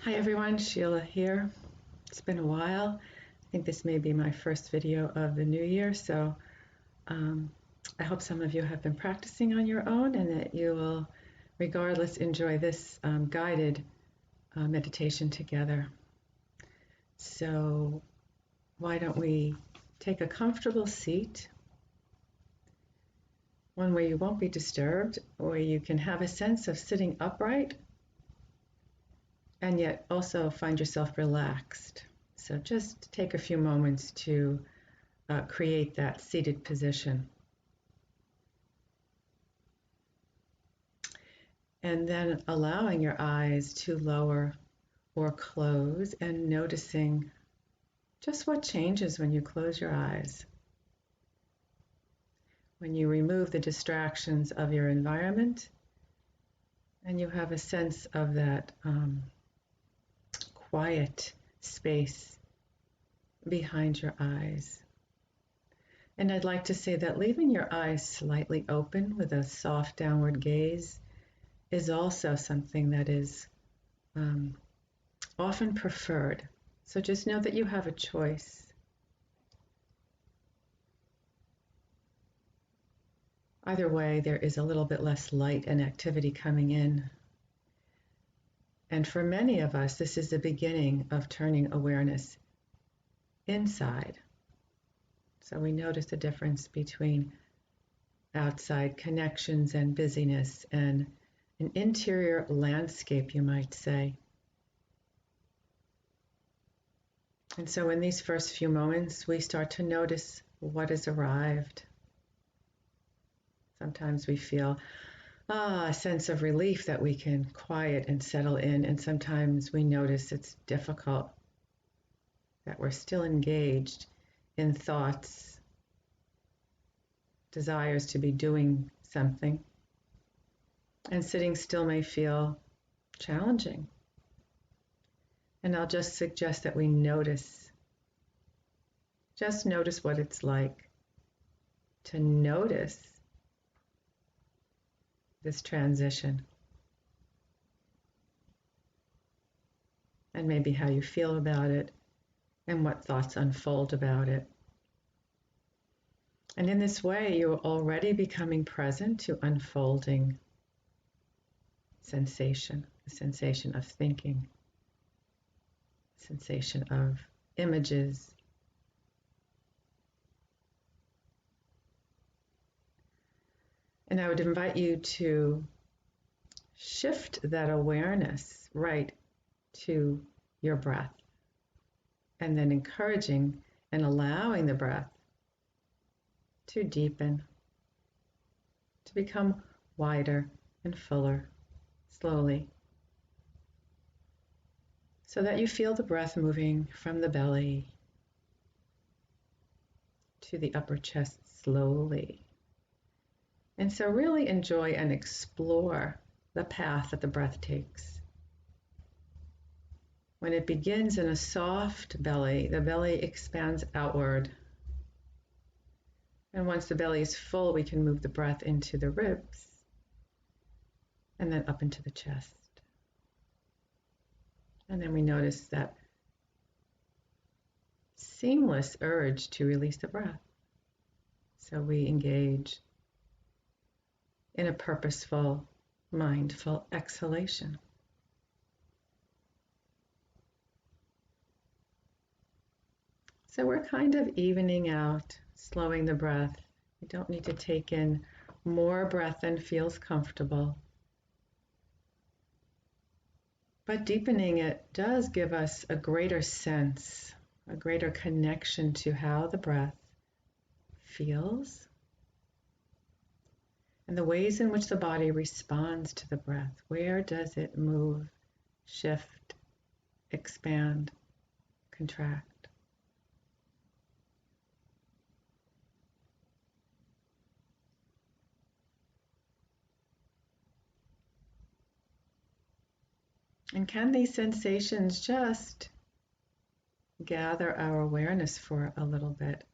Hi everyone, Sheila here. It's been a while. I think this may be my first video of the new year, so I hope some of you have been practicing on your own and that you will, regardless, enjoy this guided meditation together. So why don't we take a comfortable seat, one where you won't be disturbed, where you can have a sense of sitting upright and yet also find yourself relaxed. So just take a few moments to create that seated position. And then allowing your eyes to lower or close and noticing just what changes when you close your eyes. When you remove the distractions of your environment and you have a sense of that quiet space behind your eyes. And I'd like to say that leaving your eyes slightly open with a soft downward gaze is also something that is often preferred. So just know that you have a choice. Either way, there is a little bit less light and activity coming in. And for many of us, this is the beginning of turning awareness inside. So we notice the difference between outside connections and busyness and an interior landscape, you might say. And so in these first few moments, we start to notice what has arrived. Sometimes we feel a sense of relief that we can quiet and settle in, and sometimes we notice it's difficult, that we're still engaged in thoughts, desires to be doing something, and sitting still may feel challenging. And I'll just suggest that we notice, just notice what it's like to notice this transition, and maybe how you feel about it and what thoughts unfold about it. And in this way, you're already becoming present to unfolding sensation, the sensation of thinking, sensation of images. And I would invite you to shift that awareness right to your breath, and then encouraging and allowing the breath to deepen, to become wider and fuller, slowly, so that you feel the breath moving from the belly to the upper chest slowly. And so really enjoy and explore the path that the breath takes. When it begins in a soft belly, the belly expands outward. And once the belly is full, we can move the breath into the ribs and then up into the chest. And then we notice that seamless urge to release the breath. So we engage in a purposeful, mindful exhalation. So we're kind of evening out, slowing the breath. We don't need to take in more breath than feels comfortable. But deepening it does give us a greater sense, a greater connection to how the breath feels and the ways in which the body responds to the breath. Where does it move, shift, expand, contract? And can these sensations just gather our awareness for a little bit?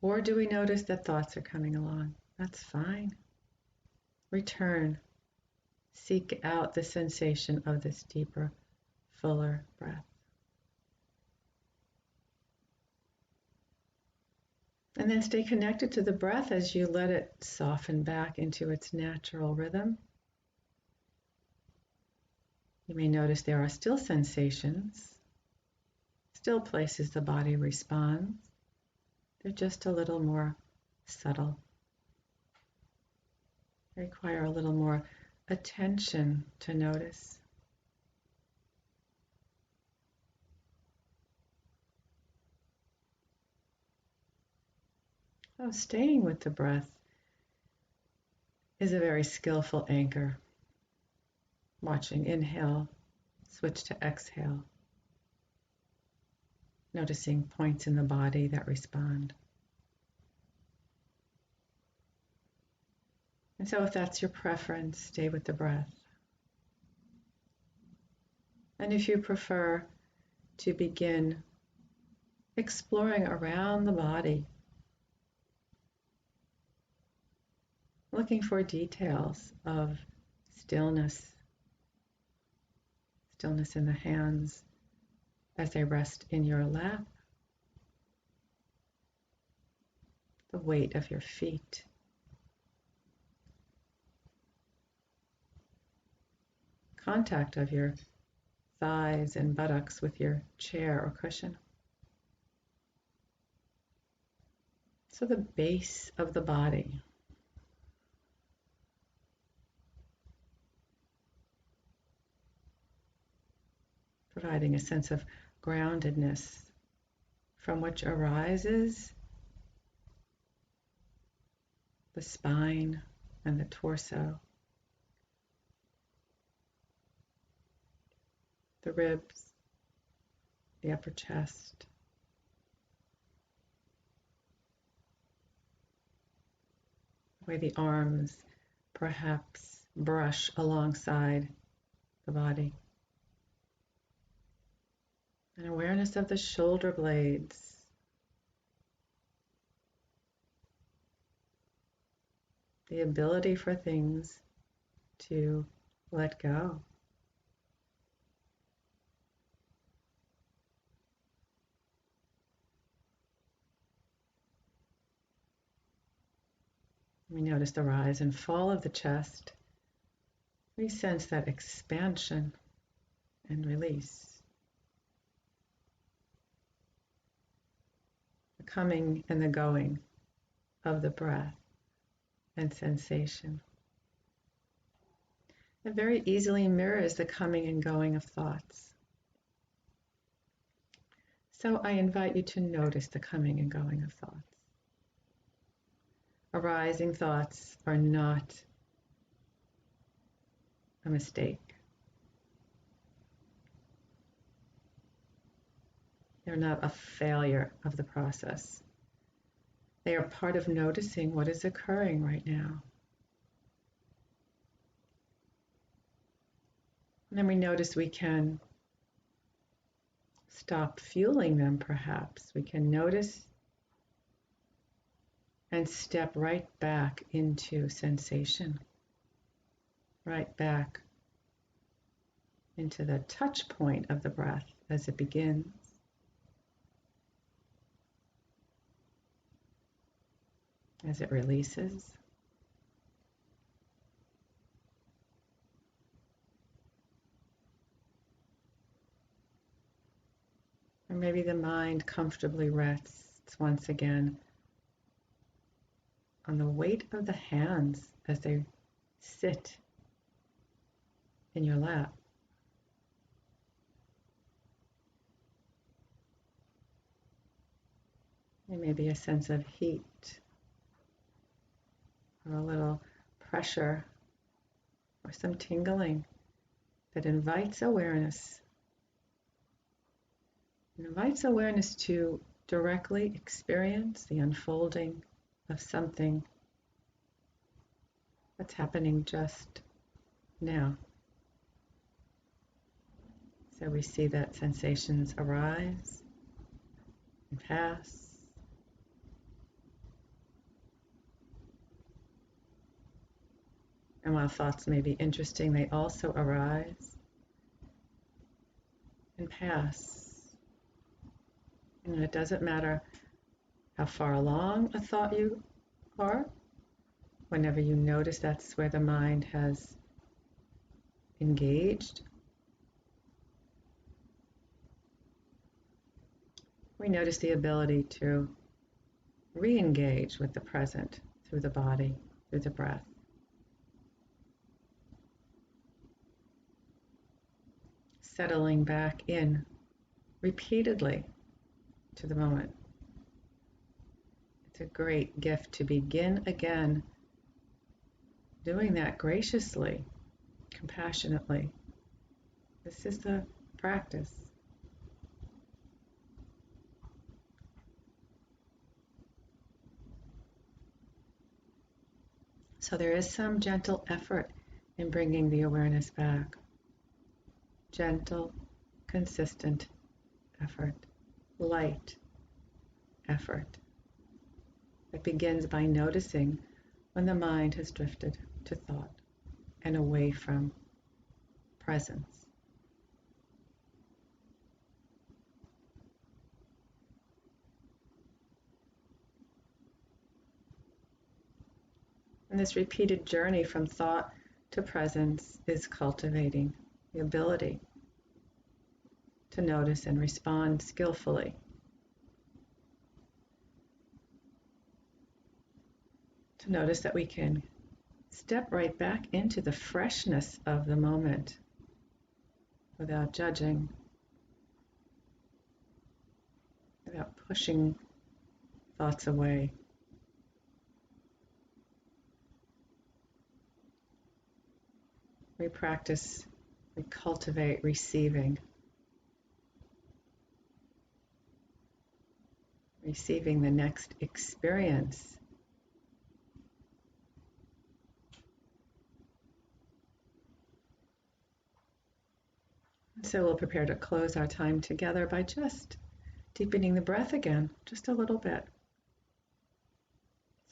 Or do we notice that thoughts are coming along? That's fine. Return. Seek out the sensation of this deeper, fuller breath. And then stay connected to the breath as you let it soften back into its natural rhythm. You may notice there are still sensations, still places the body responds. They're just a little more subtle. They require a little more attention to notice. So staying with the breath is a very skillful anchor. Watching inhale, switch to exhale. Noticing points in the body that respond. And so if that's your preference, stay with the breath. And if you prefer to begin exploring around the body, looking for details of stillness, stillness in the hands as they rest in your lap, the weight of your feet, contact of your thighs and buttocks with your chair or cushion. So the base of the body. Providing a sense of groundedness from which arises the spine and the torso, the ribs, the upper chest, the way the arms perhaps brush alongside the body. An awareness of the shoulder blades, the ability for things to let go. We notice the rise and fall of the chest. We sense that expansion and release. The coming and the going of the breath and sensation. It very easily mirrors the coming and going of thoughts. So I invite you to notice the coming and going of thoughts. Arising thoughts are not a mistake. They're not a failure of the process. They are part of noticing what is occurring right now. And then we notice we can stop fueling them, perhaps. We can notice and step right back into sensation, right back into the touch point of the breath as it begins. As it releases. Or maybe the mind comfortably rests once again on the weight of the hands as they sit in your lap. There may be a sense of heat or a little pressure or some tingling that invites awareness. It invites awareness to directly experience the unfolding of something that's happening just now. So we see that sensations arise and pass. And while thoughts may be interesting, they also arise and pass. And it doesn't matter how far along a thought you are. Whenever you notice that's where the mind has engaged, we notice the ability to re-engage with the present through the body, through the breath. Settling back in repeatedly to the moment. It's a great gift to begin again doing that graciously, compassionately. This is the practice. So there is some gentle effort in bringing the awareness back. Gentle, consistent effort, light effort. It begins by noticing when the mind has drifted to thought and away from presence. And this repeated journey from thought to presence is cultivating the ability to notice and respond skillfully. To notice that we can step right back into the freshness of the moment without judging, without pushing thoughts away. We practice, we cultivate receiving. Receiving the next experience. So we'll prepare to close our time together by just deepening the breath again, just a little bit.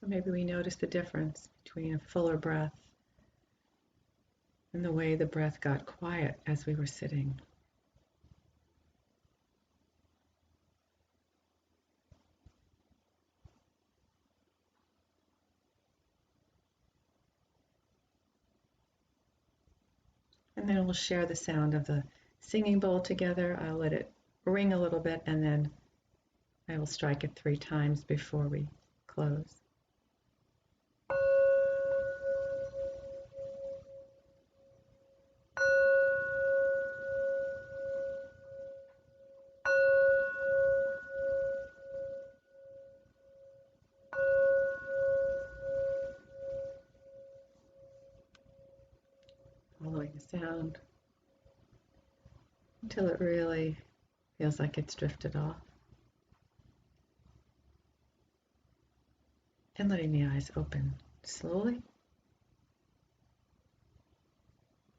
So maybe we notice the difference between a fuller breath and the way the breath got quiet as we were sitting. And then we'll share the sound of the singing bowl together. I'll let it ring a little bit, and then I will strike it 3 times before we close. Following the sound until it really feels like it's drifted off. And letting the eyes open slowly.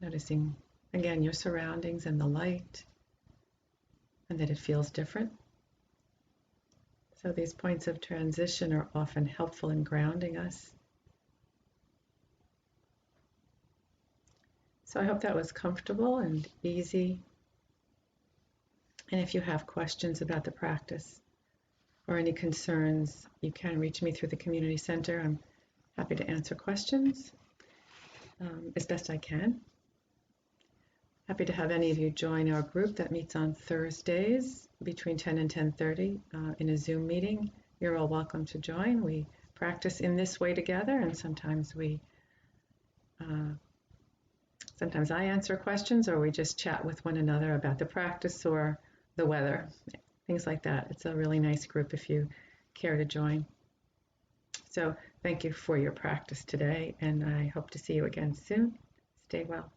Noticing again your surroundings and the light, and that it feels different. So these points of transition are often helpful in grounding us. So I hope that was comfortable and easy. And if you have questions about the practice or any concerns, you can reach me through the community center. I'm happy to answer questions as best I can. Happy to have any of you join our group that meets on Thursdays between 10 and 10:30 in a Zoom meeting. You're all welcome to join. We practice in this way together, and sometimes I answer questions, or we just chat with one another about the practice or the weather, things like that. It's a really nice group if you care to join. So thank you for your practice today, and I hope to see you again soon. Stay well.